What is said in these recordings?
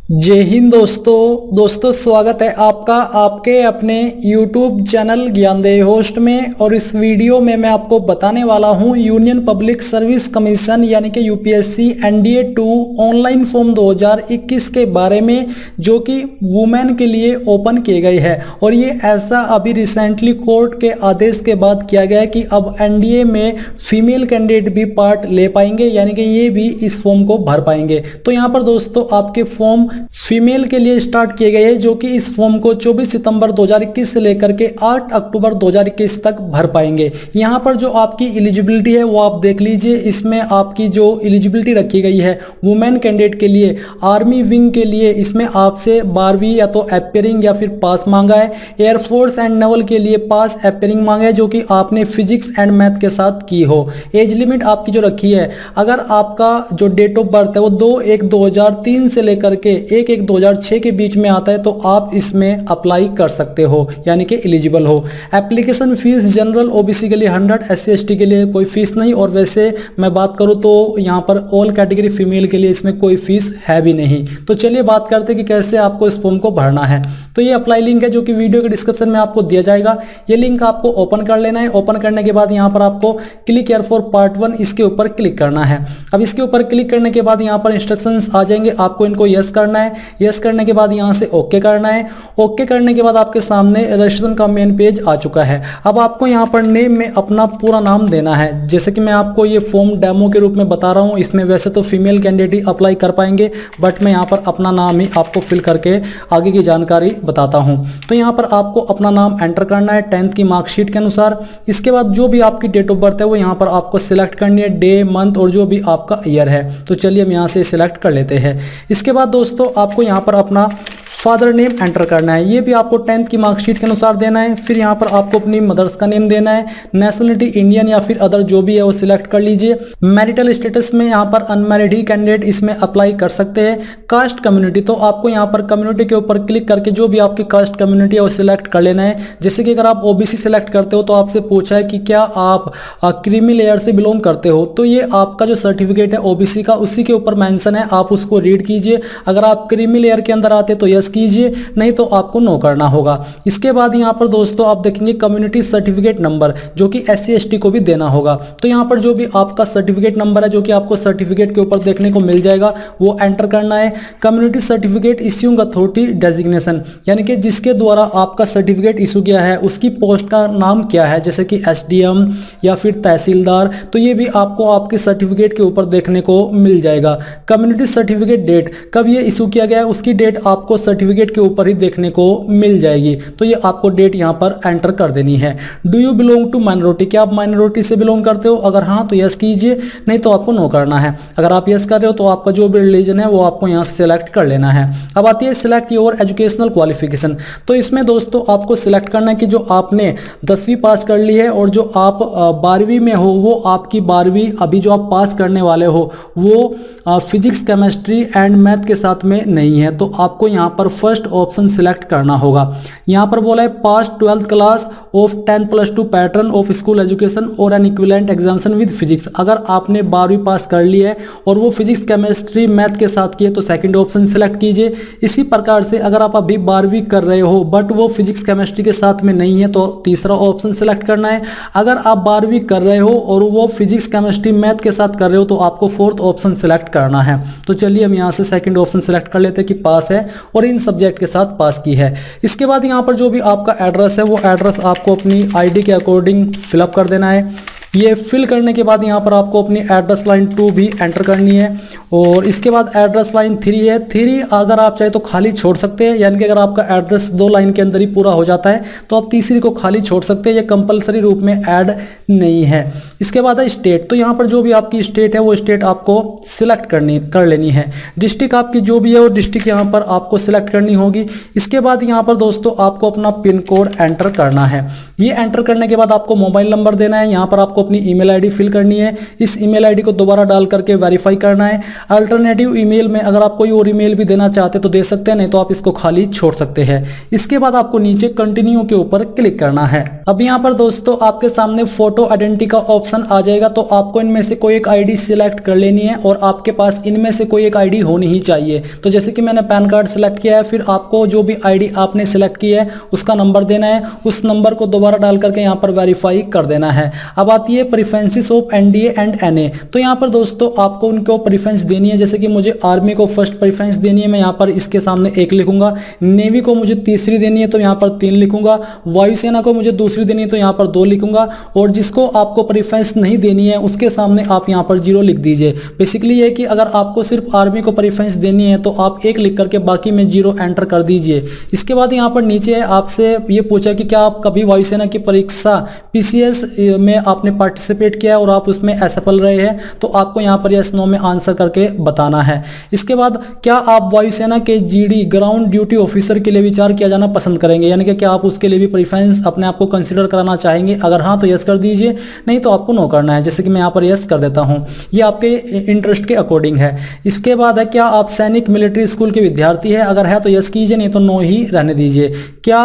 जय हिंद दोस्तों स्वागत है आपका आपके अपने YouTube चैनल ज्ञानदेव होस्ट में। और इस वीडियो में मैं आपको बताने वाला हूं यूनियन पब्लिक सर्विस कमीशन यानी कि यूपीएससी एनडीए 2 ऑनलाइन फॉर्म 2021 के बारे में, जो कि वुमेन के लिए ओपन किए गए हैं। और ये ऐसा अभी रिसेंटली कोर्ट के आदेश के बाद किया गया है कि अब एनडीए में फीमेल कैंडिडेट भी पार्ट ले पाएंगे, यानी कि ये भी इस फॉर्म को भर पाएंगे। तो यहाँ पर दोस्तों आपके फॉर्म फीमेल के लिए स्टार्ट किए गए हैं, जो कि इस फॉर्म को 24 सितंबर 2021 से लेकर के 8 अक्टूबर 2021 तक भर पाएंगे। यहाँ पर जो आपकी एलिजिबिलिटी है वो आप देख लीजिए। इसमें आपकी जो एलिजिबिलिटी रखी गई है वुमेन कैंडिडेट के लिए, आर्मी विंग के लिए इसमें आपसे 12वीं या तो अपेयरिंग या फिर पास मांगा है। एयरफोर्स एंड नेवल के लिए पास अपेयरिंग मांगा है, जो कि आपने फिजिक्स एंड मैथ के साथ की हो। एज लिमिट आपकी जो रखी है, अगर आपका जो डेट ऑफ बर्थ है वो 2/1/2003 से लेकर के 1/1/2006 के बीच में आता है, तो आप इसमें अप्लाई कर सकते हो, यानी कि एलिजिबल हो। एप्लीकेशन फीस जनरल ओबीसी के लिए 100, SC ST के लिए कोई फीस नहीं। और वैसे मैं बात करूं तो यहाँ पर ऑल कैटेगरी फीमेल के लिए इसमें कोई फीस है भी नहीं। तो चलिए बात करते हैं कि कैसे आपको इस फॉर्म को भरना है। तो ये अप्लाई लिंक है, जो कि वीडियो के डिस्क्रिप्शन में आपको दिया जाएगा। ये लिंक आपको ओपन कर लेना है। ओपन करने के बाद यहाँ पर आपको क्लिक हियर फॉर पार्ट 1 इसके ऊपर क्लिक करना है। अब इसके ऊपर क्लिक करने के बाद यहाँ पर इंस्ट्रक्शंस आ जाएंगे, आपको इनको यस करना है। यस करने के बाद यहाँ से ओके करना है। ओके करने के बाद आपके सामने रजिस्ट्रेशन का मेन पेज आ चुका है। अब आपको यहाँ पर नेम में अपना पूरा नाम देना है। जैसे कि मैं आपको ये फॉर्म डेमो के रूप में बता रहा हूँ, इसमें वैसे तो फीमेल कैंडिडेट ही अप्लाई कर पाएंगे, बट मैं यहाँ पर अपना नाम ही आपको फिल करके आगे की जानकारी बताता हूँ। तो यहाँ पर आपको अपना नाम एंटर करना है 10th की मार्कशीट के अनुसार। इसके बाद जो भी आपकी डेट ऑफ बर्थ है वो यहाँ पर आपको सिलेक्ट करनी है, डे मंथ और जो भी आपका ईयर है। तो चलिए हम यहाँ से सिलेक्ट कर लेते हैं। इसके बाद दोस्तों आपको यहाँ पर अपना फादर नेम एंटर करना है, ये भी आपको 10th की मार्कशीट के अनुसार देना है। फिर यहाँ पर आपको अपनी मदर्स का नेम देना है। नेशनलिटी इंडियन या फिर अदर जो भी है वो सिलेक्ट कर लीजिए। मैरिटल स्टेटस में यहाँ पर अनमैरिड ही कैंडिडेट इसमें अप्लाई कर सकते हैं। कास्ट कम्युनिटी, तो आपको यहाँ पर कम्युनिटी के ऊपर क्लिक करके जो भी आपकी कास्ट कम्युनिटी है वो सिलेक्ट कर लेना है। जैसे कि अगर आप ओबीसी सिलेक्ट करते हो तो आपसे पूछा है कि क्या आप क्रीमी लेयर से बिलोंग करते हो, तो ये आपका जो सर्टिफिकेट है ओबीसी का उसी के ऊपर मेंशन है, आप उसको रीड कीजिए। अगर आप क्रीमी लेयर के अंदर आते तो यस कीजिए, नहीं तो आपको नो करना होगा। इसके बाद यहाँ पर दोस्तों आप देखेंगे कम्युनिटी सर्टिफिकेट नंबर, जो कि SC ST को भी देना होगा। तो यहाँ पर जो भी आपका सर्टिफिकेट नंबर है, जो कि आपको सर्टिफिकेट के ऊपर देखने को मिल जाएगा, वो एंटर करना है। Community certificate issuing authority designation, यानी कि जिसके द्वारा आपका सर्टिफिकेट इशू किया है उसकी पोस्ट का नाम क्या है, जैसे कि SDM या फिर तहसीलदार, तो ये भी आपको आपके सर्टिफिकेट के ऊपर देखने को मिल जाएगा। कम्युनिटी सर्टिफिकेट डेट, कब ये इशू किया गया है उसकी डेट आपको सर्टिफिकेट के ऊपर ही देखने को मिल जाएगी। तो ये आपको डेट यहाँ पर एंटर कर देनी है। Do you belong to minority, क्या आप माइनॉरिटी से बिलोंग करते हो? अगर हाँ तो यस कीजिए, नहीं तो आपको नो करना है। अगर आप यस कर रहे हो तो आपका जो भी रिलीजन है वो आपको यहाँ से सिलेक्ट कर लेना है। अब आती है सिलेक्ट योर एजुकेशनल क्वालिफिकेशन। तो इसमें दोस्तों आपको सिलेक्ट करना है कि जो आपने 10वीं पास कर ली है और जो आप 12वीं में हो, वो आपकी 12वीं अभी जो आप पास करने वाले हो वो फिजिक्स केमिस्ट्री एंड मैथ के साथ में नहीं है। तो आपको यहाँ पर फर्स्ट ऑप्शन सिलेक्ट करना होगा। यहाँ पर बोला है pass 12th class of 10+2 pattern of school education और an equivalent examination with physics. अगर आपने 12वीं पास कर ली है और वो फिजिक्स केमिस्ट्री मैथ के साथ किए तो सेकंड ऑप्शन सिलेक्ट कीजिए। इसी प्रकार से अगर आप अभी 12वीं कर रहे हो बट वो फिजिक्स केमिस्ट्री के साथ में नहीं है तो तीसरा ऑप्शन सिलेक्ट करना है। अगर आप 12वीं कर रहे हो और वो फिजिक्स केमिस्ट्री मैथ के साथ कर रहे हो तो आपको फोर्थ ऑप्शन सिलेक्ट करना है। तो चलिए हम यहाँ से सेकंड ऑप्शन सिलेक्ट कर लेते हैं कि पास है और इन सब्जेक्ट के साथ पास की है। इसके बाद यहाँ पर जो भी आपका एड्रेस है वो एड्रेस आपको अपनी आईडी के अकॉर्डिंग फिलअप कर देना है। ये फिल करने के बाद यहाँ पर आपको अपनी एड्रेस लाइन 2 भी एंटर करनी है। और इसके बाद एड्रेस लाइन 3 है। 3 अगर आप चाहे तो खाली छोड़ सकते हैं, यानी कि अगर आपका एड्रेस 2 लाइन के अंदर ही पूरा हो जाता है तो आप तीसरी को खाली छोड़ सकते हैं, ये कंपलसरी रूप में ऐड नहीं है। इसके बाद है स्टेट, तो यहाँ पर जो भी आपकी स्टेट है वो स्टेट आपको सिलेक्ट कर लेनी है। डिस्ट्रिक्ट आपकी जो भी है वो डिस्ट्रिक्ट यहाँ पर आपको सिलेक्ट करनी होगी। इसके बाद यहाँ पर दोस्तों आपको अपना पिन कोड एंटर करना है। ये एंटर करने के बाद आपको मोबाइल नंबर देना है। यहाँ पर आपको अपनी ईमेल आईडी फिल करनी है। इस ईमेल आईडी को दोबारा डाल करके वेरीफाई करना है। अल्टरनेटिव ईमेल में अगर आप कोई और ईमेल भी देना चाहते तो दे सकते हैं, नहीं तो आप इसको खाली छोड़ सकते हैं। इसके बाद आपको नीचे कंटिन्यू के ऊपर क्लिक करना है। अब यहाँ पर दोस्तों आपके सामने फोटो आइडेंटिटी का ऑप्शन आ जाएगा, तो आपको इनमें से कोई एक आईडी सिलेक्ट कर लेनी है और आपके पास इनमें से कोई एक आईडी होनी ही चाहिए। तो जैसे कि मैंने पैन कार्ड सेलेक्ट किया है, फिर आपको जो भी आईडी आपने सेलेक्ट की है उसका नंबर देना है, उस नंबर को दोबारा डाल करके यहाँ पर वेरीफाई कर देना है। अब आती है preferences of NDA and NA. तो यहाँ पर दोस्तों आपको उनको प्रेफरेंस देनी है, जैसे कि मुझे आर्मी को फर्स्ट प्रेफरेंस देनी है, मैं यहाँ पर इसके सामने 1 लिखूंगा। नेवी को मुझे तीसरी देनी है तो यहाँ पर 3 लिखूंगा। वायुसेना को मुझे दूसरी देनी है तो यहाँ पर 2 लिखूंगा। और जिसको आपको प्रेफरेंस नहीं देनी है उसके सामने आप यहाँ पर 0 लिख दीजिए। बेसिकली ये कि अगर आपको सिर्फ आर्मी को प्रेफरेंस देनी है तो आप 1 लिख करके बाकी में 0 एंटर कर दीजिए। इसके बाद यहाँ पर नीचे आपसे ये पूछा कि क्या आप कभी वायुसेना की परीक्षा पीसीएस में आपने पार्टिसिपेट किया और आप उसमें असफल रहे हैं, तो आपको यहाँ पर यस नो में आंसर करके बताना है। इसके बाद क्या आप वायुसेना के जीडी ग्राउंड ड्यूटी ऑफिसर के लिए विचार किया जाना पसंद करेंगे, यानी कि क्या आप उसके लिए भी प्रेफरेंस अपने आप को कंसीडर कराना चाहेंगे। अगर हाँ तो यस कर दीजिए, नहीं तो आपको नो करना है। जैसे कि मैं यहाँ पर यस कर देता हूँ, ये आपके इंटरेस्ट के अकॉर्डिंग है। इसके बाद है क्या आप सैनिक मिलिट्री स्कूल के विद्यार्थी है, अगर है तो यस कीजिए, नहीं तो नो ही रहने दीजिए। क्या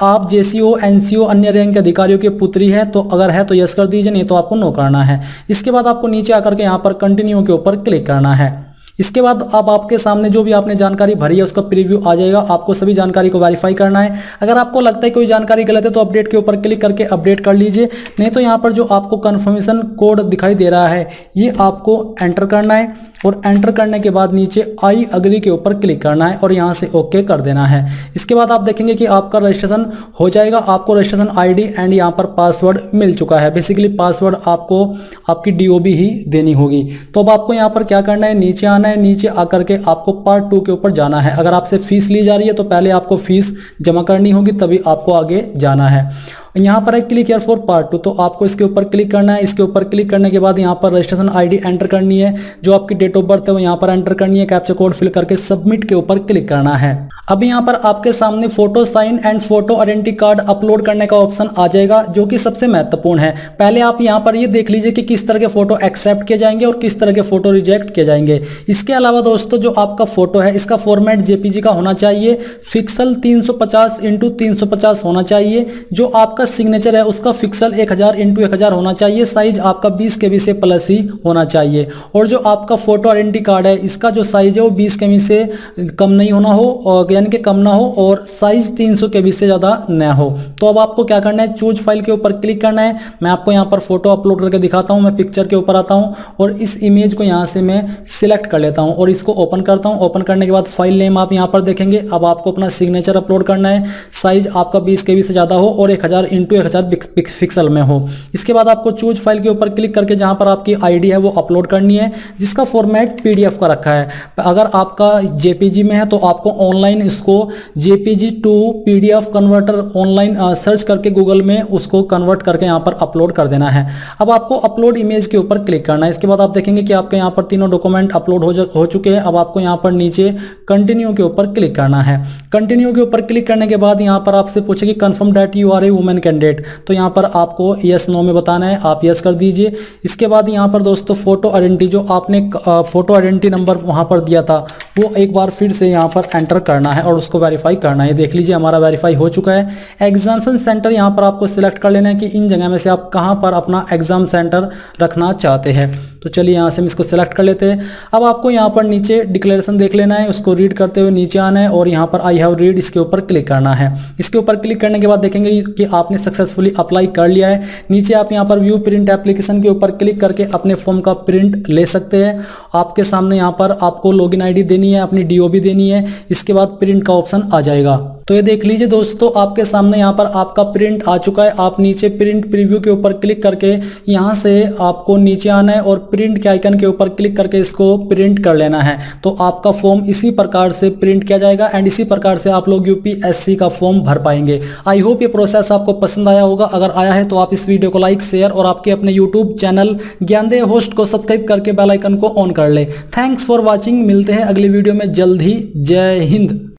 आप जेसीओ एनसीओ अन्य रैंक के अधिकारियों की पुत्री है, तो अगर है तो यस कर दीजिए, नहीं तो आपको नो करना है। इसके बाद आपको नीचे आकर के यहाँ पर कंटिन्यू के ऊपर क्लिक करना है। इसके बाद अब आपके सामने जो भी आपने जानकारी भरी है उसका प्रीव्यू आ जाएगा। आपको सभी जानकारी को वेरीफाई करना है। अगर आपको लगता है कोई जानकारी गलत है तो अपडेट के ऊपर क्लिक करके अपडेट कर लीजिए, नहीं तो यहाँ पर जो आपको कंफर्मेशन कोड दिखाई दे रहा है ये आपको एंटर करना है और एंटर करने के बाद नीचे आई अग्री के ऊपर क्लिक करना है और यहाँ से ओके कर देना है। इसके बाद आप देखेंगे कि आपका रजिस्ट्रेशन हो जाएगा। आपको रजिस्ट्रेशन आईडी एंड यहाँ पर पासवर्ड मिल चुका है। बेसिकली पासवर्ड आपको आपकी डीओबी ही देनी होगी। तो अब आपको यहाँ पर क्या करना है, नीचे आना है। नीचे आकर के आपको पार्ट 2 के ऊपर जाना है। अगर आपसे फीस ली जा रही है तो पहले आपको फीस जमा करनी होगी, तभी आपको आगे जाना है। यहाँ पर है क्लिक हियर फॉर पार्ट 2, तो आपको इसके ऊपर क्लिक करना है। इसके ऊपर क्लिक करने के बाद यहाँ पर रजिस्ट्रेशन आईडी एंटर करनी है, जो आपकी डेट ऑफ बर्थ है वो यहाँ पर एंटर करनी है। कैप्चा कोड फिल करके सबमिट के ऊपर क्लिक करना है। अब यहाँ पर आपके सामने photo sign and photo identity card upload करने का ऑप्शन आ जाएगा, जो कि सबसे महत्वपूर्ण है। पहले आप यहाँ पर ये देख लीजिए कि किस तरह के फोटो एक्सेप्ट किए जाएंगे और किस तरह के फोटो रिजेक्ट किए जाएंगे। इसके अलावा दोस्तों जो आपका फोटो है इसका फॉर्मेट जेपीजी का होना चाहिए, पिक्सल 350x350 होना चाहिए। जो आपका सिग्नेचर है उसका पिक्सल 1000x1000 होना चाहिए। साइज आपका 20 KB से प्लस ही होना चाहिए। और जो आपका फोटो आइडेंटिटी कार्ड है इसका जो साइज है वो 20 KB से कम नहीं होना हो, यानी कि कम ना हो, और साइज 300 KB से ज़्यादा न हो। तो अब आपको क्या करना है, चूज फाइल के ऊपर क्लिक करना है। मैं आपको यहाँ पर फोटो अपलोड करके दिखाता हूँ। मैं पिक्चर के ऊपर आता हूँ और इस इमेज को यहाँ से मैं सिलेक्ट कर लेता हूँ और इसको ओपन करता हूँ। ओपन करने के बाद फाइल नेम आप यहाँ पर देखेंगे। अब आपको अपना सिग्नेचर अपलोड करना है। साइज आपका 20 KB से ज़्यादा हो और 1000x1000 पिक्सल में हो। इसके बाद आपको चूज फाइल के ऊपर क्लिक करके जहाँ पर आपकी आईडी है वो अपलोड करनी है, जिसका फॉर्मेट PDF का रखा है। अगर आपका JPG में है तो आपको ऑनलाइन इसको JPG to PDF converter online search करके गूगल में उसको कन्वर्ट करके यहाँ पर अपलोड कर देना है। अब आपको अपलोड इमेज के ऊपर क्लिक करना है। इसके बाद आप देखेंगे कि आपके यहाँ पर तीनों डॉक्यूमेंट अपलोड हो चुके हैं। अब आपको यहाँ पर नीचे कंटिन्यू के ऊपर क्लिक करना है। कंटिन्यू के ऊपर क्लिक करने के बाद यहाँ पर आपसे पूछेगी confirm that you are a women candidate, तो यहाँ पर आपको यस नो में बताना है, आप यस कर दीजिए। इसके बाद यहाँ पर दोस्तों फोटो आइडेंटिटी, जो आपने फोटो आइडेंटिटी नंबर वहाँ पर दिया था वो एक बार फिर से यहाँ पर एंटर करना है और उसको वेरीफाई करना है। देख लीजिए हमारा वेरीफाई हो चुका है। एग्जामिनेशन सेंटर यहाँ पर आपको सिलेक्ट कर लेना है कि इन जगह में से आप कहाँ पर अपना एग्जाम सेंटर रखना चाहते हैं। तो चलिए यहाँ से हम इसको सिलेक्ट कर लेते हैं। अब आपको यहाँ पर नीचे डिक्लेरेशन देख लेना है, उसको रीड करते हुए नीचे आना है और यहाँ पर आई हैव रीड इसके ऊपर क्लिक करना है। इसके ऊपर क्लिक करने के बाद देखेंगे कि आपने सक्सेसफुली अप्लाई कर लिया है। नीचे आप यहाँ पर व्यू प्रिंट एप्लीकेशन के ऊपर क्लिक करके अपने फॉर्म का प्रिंट ले सकते हैं। आपके सामने यहाँ पर आपको लॉगिन आईडी देनी है, अपनी DOB देनी है। इसके बाद प्रिंट का ऑप्शन आ जाएगा। तो ये देख लीजिए दोस्तों आपके सामने यहाँ पर आपका प्रिंट आ चुका है। आप नीचे प्रिंट प्रीव्यू के ऊपर क्लिक करके यहाँ से आपको नीचे आना है और प्रिंट के आइकन के ऊपर क्लिक करके इसको प्रिंट कर लेना है। तो आपका फॉर्म इसी प्रकार से प्रिंट किया जाएगा एंड इसी प्रकार से आप लोग UPSC का फॉर्म भर पाएंगे। आई होप ये प्रोसेस आपको पसंद आया होगा। अगर आया है तो आप इस वीडियो को लाइक, शेयर और आपके अपने YouTube चैनल ज्ञानदेय होस्ट को सब्सक्राइब करके बेल आइकन को ऑन कर ले। Thanks for watching. मिलते हैं अगली वीडियो में जल्द ही। जय हिंद।